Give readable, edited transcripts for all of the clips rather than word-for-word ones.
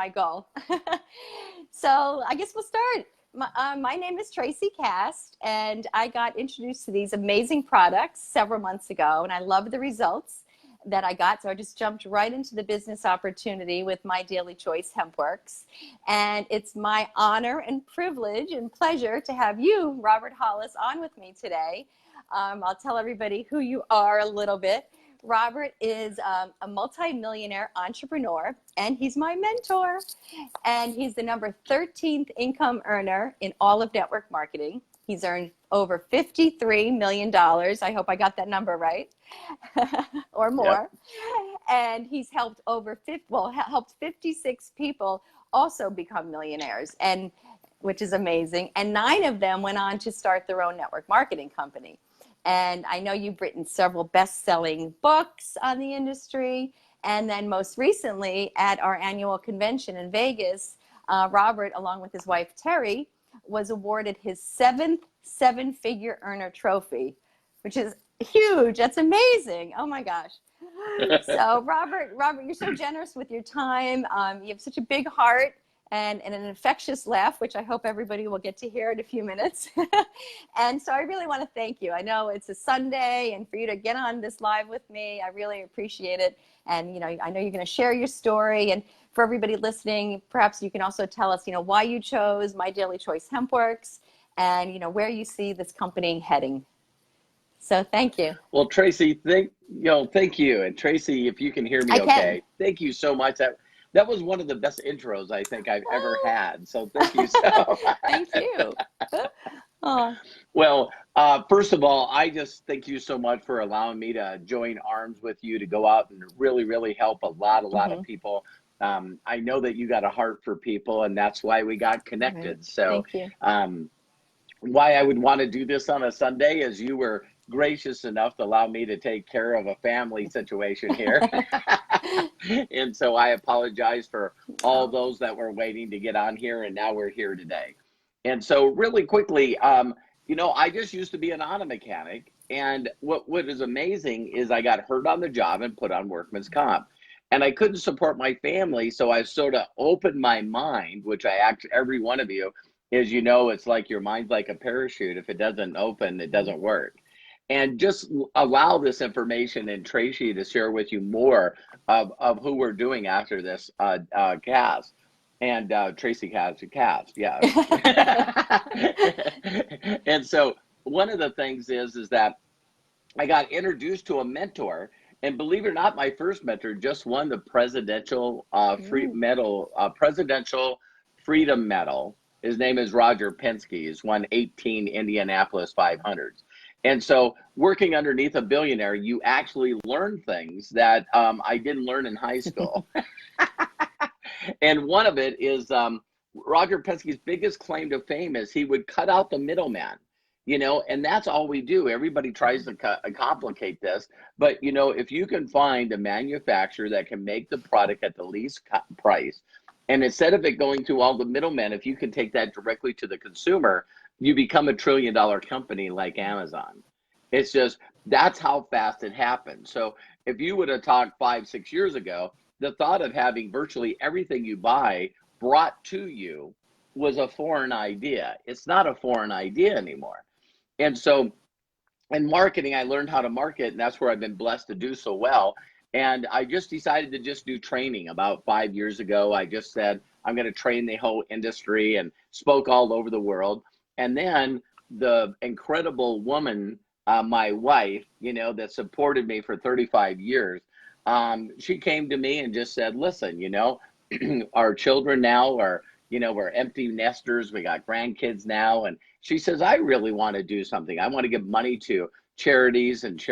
my goal. So I guess we'll start. My name is Tracy Cast, and I got introduced to these amazing products several months ago, and I love the results that I got. So I just jumped right into the business opportunity with My Daily Choice HempWorks. And it's my honor and privilege and pleasure to have you, Robert Hollis, on with me today. I'll tell everybody who you are a little bit. Robert is a multi-millionaire entrepreneur, and he's my mentor. And he's the number 13th income earner in all of network marketing. He's earned over $53 million. I hope I got that number right, or more. Yep. And he's helped helped 56 people also become millionaires, and which is amazing. And 9 of them went on to start their own network marketing company. And I know you've written several best-selling books on the industry. And then most recently at our annual convention in Vegas, Robert, along with his wife, Terry, was awarded his 7th seven-figure earner trophy, which is huge. That's amazing. Oh my gosh. So Robert, you're so generous with your time. You have such a big heart. And an infectious laugh, which I hope everybody will get to hear in a few minutes. And so I really want to thank you. I know it's a Sunday, and for you to get on this live with me, I really appreciate it. And I know you're going to share your story. And for everybody listening, perhaps you can also tell us, why you chose My Daily Choice HempWorks, and where you see this company heading. So thank you. Well, Tracy, thank you. And Tracy, if you can hear me okay, thank you so much. That was one of the best intros I think I've ever had. So thank you so much. Thank you. Oh. Well, first of all, I just thank you so much for allowing me to join arms with you to go out and really, really help a lot of people. I know that you got a heart for people, and that's why we got connected. Right. So thank you. Why I would want to do this on a Sunday is you were gracious enough to allow me to take care of a family situation here. And so I apologize for all those that were waiting to get on here, and now we're here today. And so really quickly, I just used to be an auto mechanic, and what is amazing is I got hurt on the job and put on workman's comp, and I couldn't support my family, so I sort of opened my mind, which every one of you is, it's like your mind's like a parachute. If it doesn't open, it doesn't work. And just allow this information and Tracy to share with you more of who we're doing after this cast. And Tracy has a cast, yeah. And so one of the things is that I got introduced to a mentor, and believe it or not, my first mentor just won the Presidential Presidential Freedom Medal. His name is Roger Penske. He's won 18 Indianapolis 500s. And so working underneath a billionaire, you actually learn things that I didn't learn in high school. And one of it is Roger Penske's biggest claim to fame is he would cut out the middleman, and that's all we do. Everybody tries to complicate this. But, if you can find a manufacturer that can make the product at the least price, and instead of it going through all the middlemen, if you can take that directly to the consumer, you become a $1 trillion company like Amazon. It's just, that's how fast it happened. So if you would have talked 5-6 years ago, the thought of having virtually everything you buy brought to you was a foreign idea. It's not a foreign idea anymore. And so in marketing, I learned how to market, and that's where I've been blessed to do so well. And I just decided to just do training about 5 years ago. I just said, I'm going to train the whole industry, and spoke all over the world. And then the incredible woman, my wife, that supported me for 35 years, she came to me and just said, listen, our children now are, we're empty nesters. We got grandkids now. And she says, I really want to do something. I want to give money to charities and,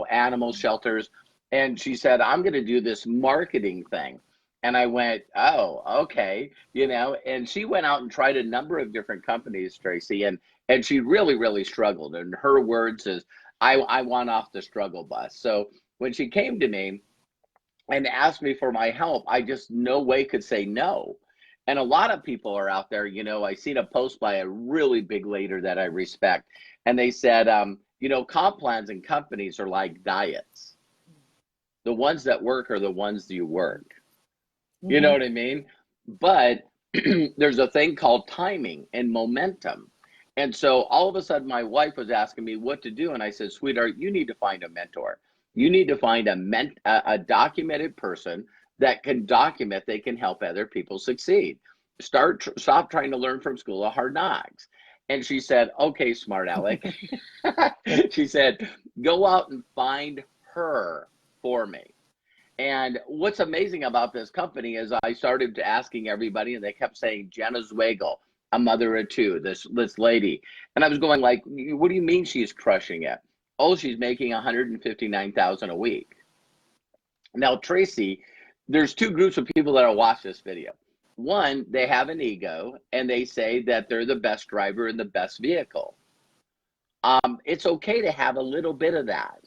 animal shelters. And she said, I'm going to do this marketing thing. And I went, oh, okay, and she went out and tried a number of different companies, Tracy, and she really, really struggled. And her words is, I want off the struggle bus. So when she came to me and asked me for my help, I just no way could say no. And a lot of people are out there, I seen a post by a really big leader that I respect. And they said, comp plans and companies are like diets. The ones that work are the ones you work. You know what I mean? But there's a thing called timing and momentum. And so all of a sudden, my wife was asking me what to do. And I said, sweetheart, you need to find a mentor. You need to find a documented person that can document, they can help other people succeed. Stop trying to learn from School of Hard Knocks. And she said, okay, smart Alec. She said, go out and find her for me. And what's amazing about this company is I started asking everybody, and they kept saying Jenna Zwagel, a mother of two, this lady. And I was going like, what do you mean she's crushing it? Oh, she's making 159,000 a week. Now, Tracy, there's two groups of people that will watch this video. One, they have an ego and they say that they're the best driver in the best vehicle. It's okay to have a little bit of that.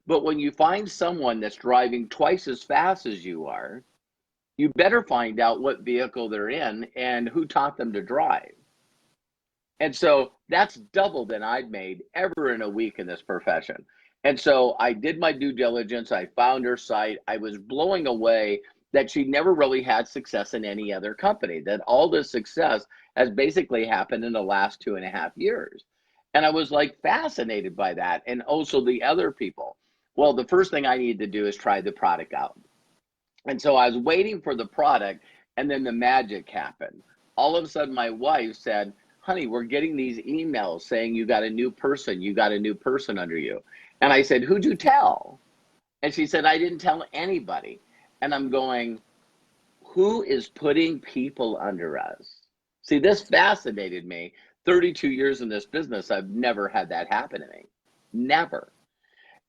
But when you find someone that's driving twice as fast as you are, you better find out what vehicle they're in and who taught them to drive. And so that's double than I'd made ever in a week in this profession. And so I did my due diligence. I found her site. I was blowing away that she never really had success in any other company, that all this success has basically happened in the last 2.5 years. And I was like fascinated by that. And also the other people. Well, the first thing I needed to do is try the product out. And so I was waiting for the product, and then the magic happened. All of a sudden, my wife said, honey, we're getting these emails saying you got a new person under you. And I said, who'd you tell? And she said, I didn't tell anybody. And I'm going, who is putting people under us? See, this fascinated me. 32 years in this business, I've never had that happen to me. Never.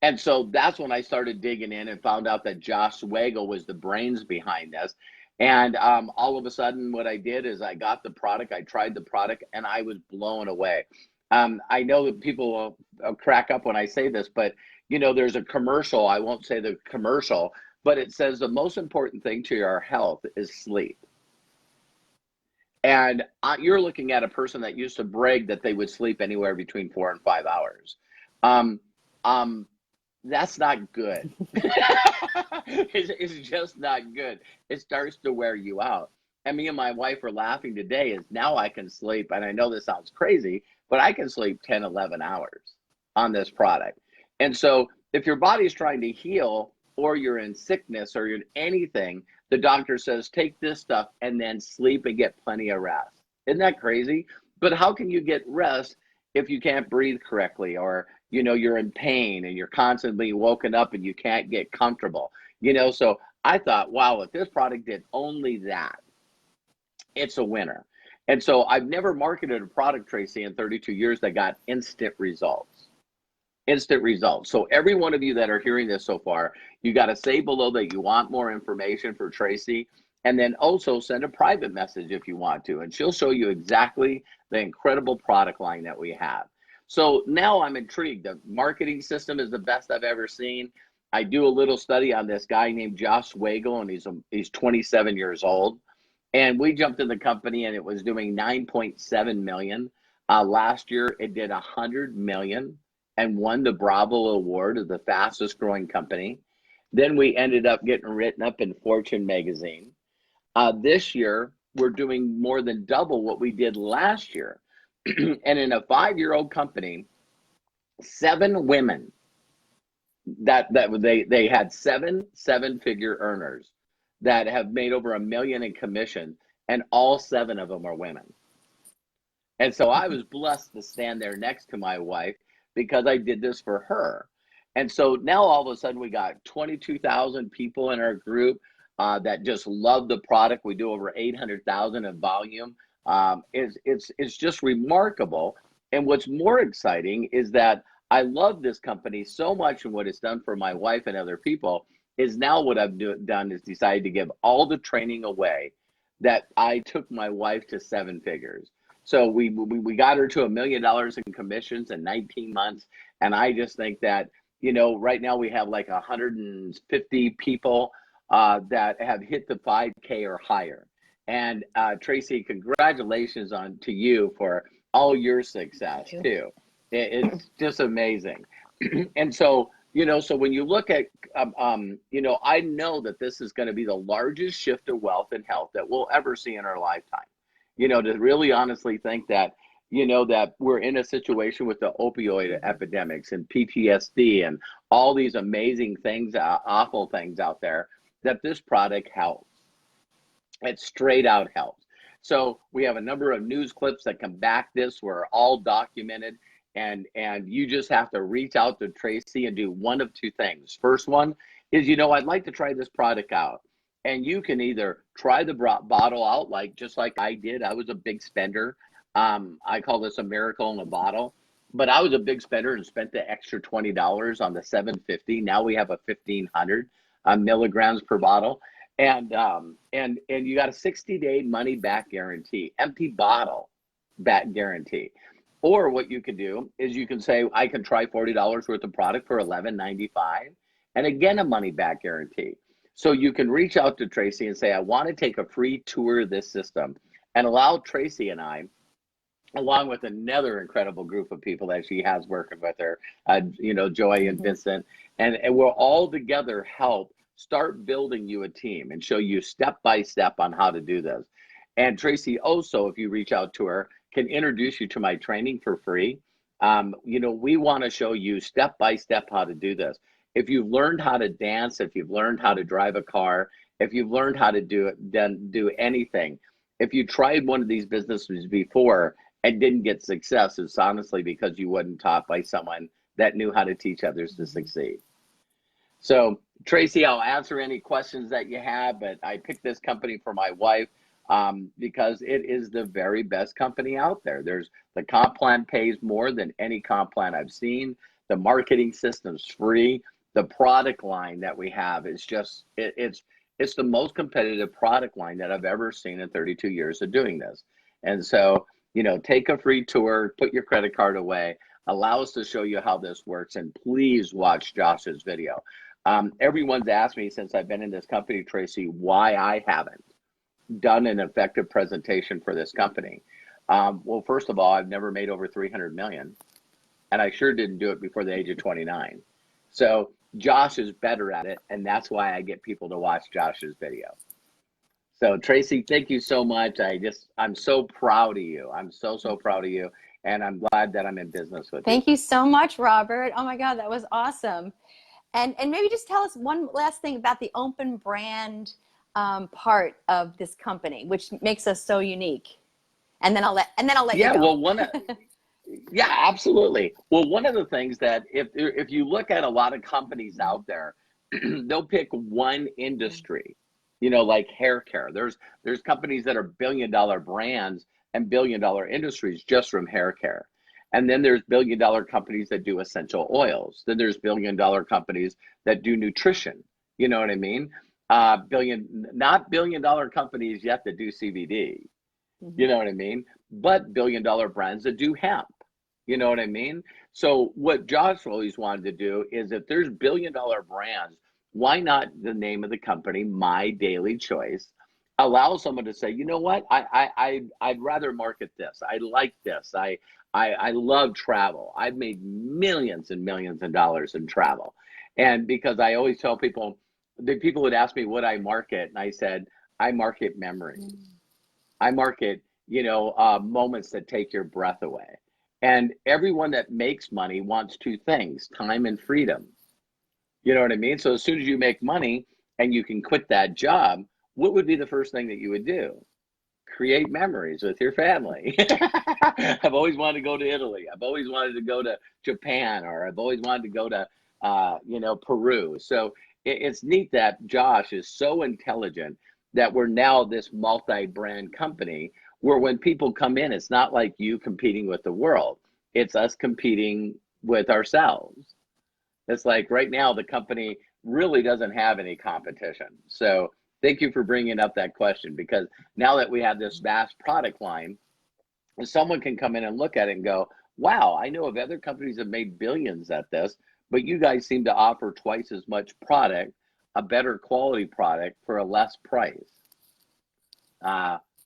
And so that's when I started digging in and found out that Josh Swagel was the brains behind this. And all of a sudden, what I did is I got the product, I tried the product, and I was blown away. I know that people will crack up when I say this, but you know, there's a commercial, I won't say the commercial, but it says the most important thing to your health is sleep. And you're looking at a person that used to brag that they would sleep anywhere between 4 and 5 hours. That's not good. It's just not good. It starts to wear you out. And me and my wife are laughing today is now I can sleep, and I know this sounds crazy, but I can sleep 10, 11 hours on this product. And so if your body's trying to heal, or you're in sickness, or you're in anything, the doctor says, take this stuff and then sleep and get plenty of rest. Isn't that crazy? But how can you get rest if you can't breathe correctly, or you know, you're in pain and you're constantly woken up and you can't get comfortable, you know? So I thought, wow, if this product did only that, it's a winner. And so I've never marketed a product, Tracy, in 32 years that got instant results. Instant results. So every one of you that are hearing this so far, you got to say below that you want more information for Tracy, and then also send a private message if you want to, and she'll show you exactly the incredible product line that we have. So now I'm intrigued. The marketing system is the best I've ever seen. I do a little study on this guy named Josh Swagel, and he's 27 years old. And we jumped in the company, and it was doing 9.7 million. Last year, it did 100 million and won the Bravo Award of the fastest growing company. Then we ended up getting written up in Fortune magazine. This year, we're doing more than double what we did last year. And in a 5-year-old company, 7 women they had 7 seven-figure earners that have made over $1 million in commission, and all 7 of them are women. And so I was blessed to stand there next to my wife because I did this for her. And so now all of a sudden we got 22,000 people in our group that just love the product. We do over 800,000 in volume. It's just remarkable. And what's more exciting is that I love this company so much, and what it's done for my wife and other people is now what I've done is decided to give all the training away that I took my wife to 7 figures. So we got her to $1 million in commissions in 19 months. And I just think that, you know, right now we have like 150 people that have hit the 5K or higher. And Tracy, congratulations to you for all your success too. It's just amazing. And so So when you look at, I know that this is going to be the largest shift of wealth and health that we'll ever see in our lifetime. To really honestly think that, that we're in a situation with the opioid epidemics and PTSD and all these amazing things, awful things out there, that this product helps. It straight out helps. So we have a number of news clips that can back this. We're all documented. And you just have to reach out to Tracy and do one of two things. First one is, I'd like to try this product out. And you can either try the bottle out, just like I did. I was a big spender. I call this a miracle in a bottle. But I was a big spender and spent the extra $20 on the 750. Now we have a 1,500 milligrams per bottle. And you got a 60-day money back guarantee, empty bottle back guarantee. Or what you can do is you can say, I can try $40 worth of product for $11.95, and again, a money back guarantee. So you can reach out to Tracy and say, I want to take a free tour of this system, and allow Tracy and I, along with another incredible group of people that she has working with her, Joy and Vincent, and we'll all together help start building you a team and show you step by step on how to do this. And Tracy also, if you reach out to her, can introduce you to my training for free. We want to show you step by step how to do this. If you've learned how to dance, if you've learned how to drive a car, if you've learned how to do anything, if you tried one of these businesses before and didn't get success, it's honestly because you wasn't taught by someone that knew how to teach others to succeed. So Tracy, I'll answer any questions that you have, but I picked this company for my wife because it is the very best company out there. The comp plan pays more than any comp plan I've seen. The marketing system's free. The product line that we have is just, it's the most competitive product line that I've ever seen in 32 years of doing this. And so, take a free tour, put your credit card away, allow us to show you how this works, and please watch Josh's video. Everyone's asked me since I've been in this company, Tracy, why I haven't done an effective presentation for this company. Well, first of all, I've never made over 300 million, and I sure didn't do it before the age of 29. So Josh is better at it, and that's why I get people to watch Josh's video. So Tracy, thank you so much. I'm so proud of you. I'm so proud of you, and I'm glad that I'm in business with you. Thank you so much, Robert. Oh my God, that was awesome. And maybe just tell us one last thing about the open brand part of this company, which makes us so unique. And then I'll let you go. Yeah, absolutely. Well, one of the things that if you look at a lot of companies out there, they'll pick one industry, like hair care. There's companies that are billion-dollar brands and billion-dollar industries just from hair care. And then there's billion-dollar companies that do essential oils. Then there's billion-dollar companies that do nutrition. You know what I mean? Not billion-dollar companies yet that do CBD. You know what I mean? But billion-dollar brands that do hemp. You know what I mean? So what Josh always wanted to do is, if there's billion-dollar brands, why not the name of the company, My Daily Choice, allow someone to say, you know what, I'd rather market this. I like this. I love travel. I've made millions and millions of dollars in travel. And because I always tell people, the people would ask me what I market, and I said, I market memories. I market, moments that take your breath away. And everyone that makes money wants two things, time and freedom. You know what I mean? So as soon as you make money and you can quit that job, what would be the first thing that you would do? Create memories with your family. I've always wanted to go to Italy. I've always wanted to go to Japan, or I've always wanted to go to, Peru. So it's neat that Josh is so intelligent that we're now this multi-brand company where when people come in, it's not like you competing with the world. It's us competing with ourselves. It's like right now, the company really doesn't have any competition. So thank you for bringing up that question, because now that we have this vast product line, someone can come in and look at it and go, wow, I know of other companies that made billions at this, but you guys seem to offer twice as much product, a better quality product for a less price.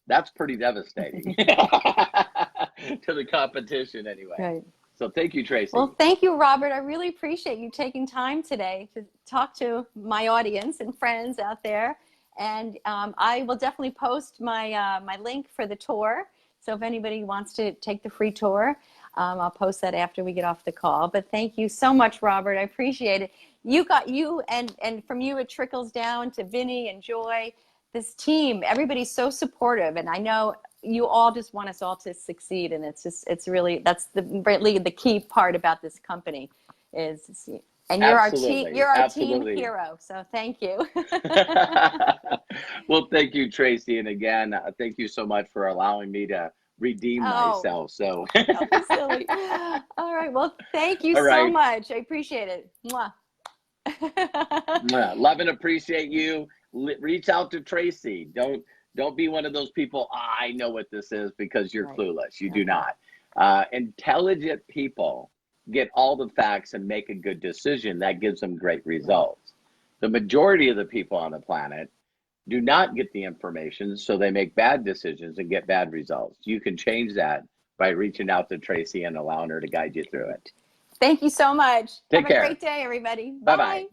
That's pretty devastating to the competition anyway. Right. So thank you, Tracy. Well, thank you, Robert. I really appreciate you taking time today to talk to my audience and friends out there. And I will definitely post my link for the tour. So if anybody wants to take the free tour, I'll post that after we get off the call. But thank you so much, Robert. I appreciate it. And from you, it trickles down to Vinny and Joy. This team, everybody's so supportive, and I know you all just want us all to succeed, and it's really, that's really the key part about this company is, and you're our team hero. So thank you. Well, thank you, Tracy, and again, thank you so much for allowing me to redeem myself. So don't be silly. All right. Well, thank you so much. I appreciate it. Mwah. Love and appreciate you. Reach out to Tracy. Don't be one of those people, I know what this is, because you're clueless. You do not. Intelligent people get all the facts and make a good decision. That gives them great results. The majority of the people on the planet do not get the information, so they make bad decisions and get bad results. You can change that by reaching out to Tracy and allowing her to guide you through it. Thank you so much. Take care. Have a great day, everybody. Bye-bye.